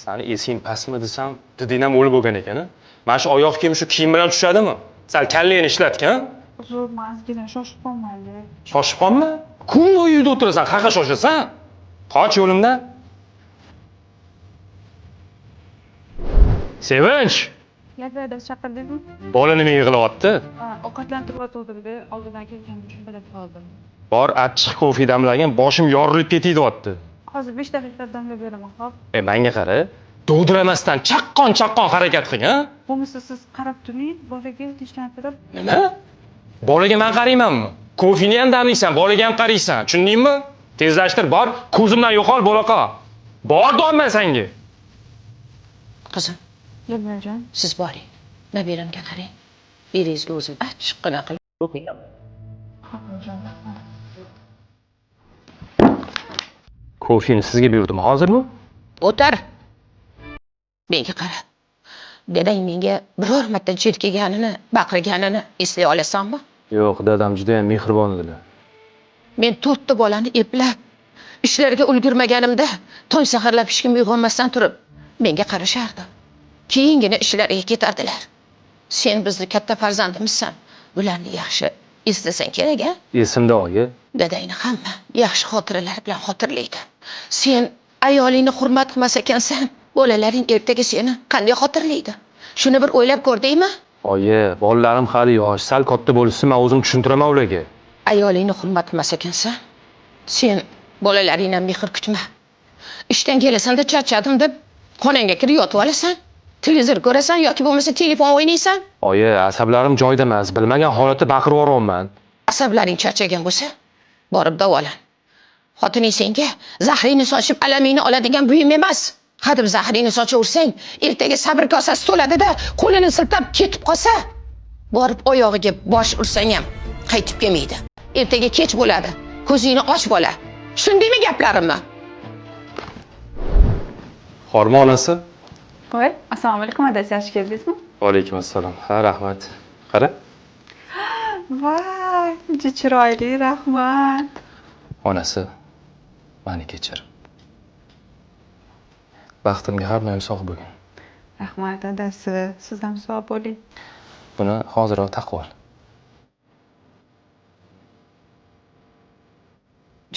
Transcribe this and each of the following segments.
Sani esing pastmi desam, diding ham o'lib bo'lgan ekan. Mana shu oyoq kiyim shu kiyim bilan tushadimi? Sal kallangni ishlatgan. Uzr, mazgina shoshib qolmaydi. Shoshib qolma. Kun bo'yi uyda o'tirasan, qaqa shoshasan. Qoch yo'limdan. Sevinch. Gaplarda chaqirdingmi? Bola nima yig'layapti? Ovqatlantirib o'tirdi. Oldidan kelgan uchun bilib qoldim. Bor achchiq kofe damlagin, boshim yorilib ketayapti. Hozir 5 daqiqada damlab beraman, xo'p? Menga qara. Dovdiramasdan chaqqon harakat qiling, ha? Bo'lmasa siz qarab turing, bolaga tinchlantirib. Nima? Bolaga men qaraymanmi? Kofeni ham damlaysan, bolaga ham qaraysan. Tushundingmi? Tezlashtir, bor, ko'zimdan yo'qol bo'laqa. Bor do'mman senga. Qizim, Yelmajon. siz boring. Nabiramga qarang. Beringizga o'zim achchiqqina qilib o'qiyman. Kofeni sizga buyurdim, hozirmi? O'tir. Menga qara. Dadang menga biror marta jerkiganini, baqirganini eslay olasanmi? Yo'q, dadam juda ham mehribon edilar. Men 4 ta bolani eplab, ishlarga ulgurmaganimda, tong saharlab hech kim uyg'onmasdan turib, menga qarashardi. Keyingina ishlarga ketardilar. Sen bizni katta farzandimizsan. Bularni yaxshi eslasang kerak, a? Esimda, oyi. Dadangni hamma yaxshi xotiralar bilan xotirlaydi. Sen ayolingni hurmat qilmas ekansan, bolalaring ertaga seni qanday xotirlaydi? Shuni bir o'ylab ko'rdingmi? Oyi, bolalarim hali yosh, sal katta bo'lsa, men o'zim tushuntiraman ularga. Ayolingni hurmat qilmas ekansan, sen bolalaringdan mehr kutma. Ishdan kelasan-da charchadim deb xonangga kirib yotib olasan. Televizor ko'rasan yoki bo'lmasa telefon o'ynaysan. Oyi, asablarim joyida emas, bilmagan holatda baqirib yuboryapman. Asablaring charchagan bo'lsa, borib davolan. Xotining senga zahringni sochib alamingni oladigan buyum emas. Hadeb zahringni sochaversang, ertaga sabr kosasi to'ladida qo'lini siltab ketib qolsa, borib oyog'iga bosh ursang ham qaytib kelmaydi. Ertaga kech bo'ladi. Ko'zingni och bola. Tushundingmi gaplarimni? Xorma onasi? Voy, assalomu alaykum, adasi, yaxshi keldingizmi? Va alaykum assalom. Ha, rahmat. Qara. Voy, juda chiroyli, rahmat. Onasi, meni kechir. Baxtimga har doim sog' bo'lgin. Rahmat, adasi. Siz ham sog' bo'ling. Buni hoziroq taqib ol.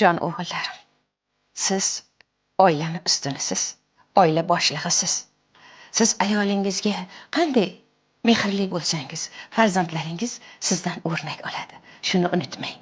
Jon o'g'illarim, siz oilani ustunisiz, oila boshlig'isiz. Siz ayolingizga qanday mehrli bo'lsangiz, farzandlaringiz sizdan o'rnak oladi. Shuni unutmang.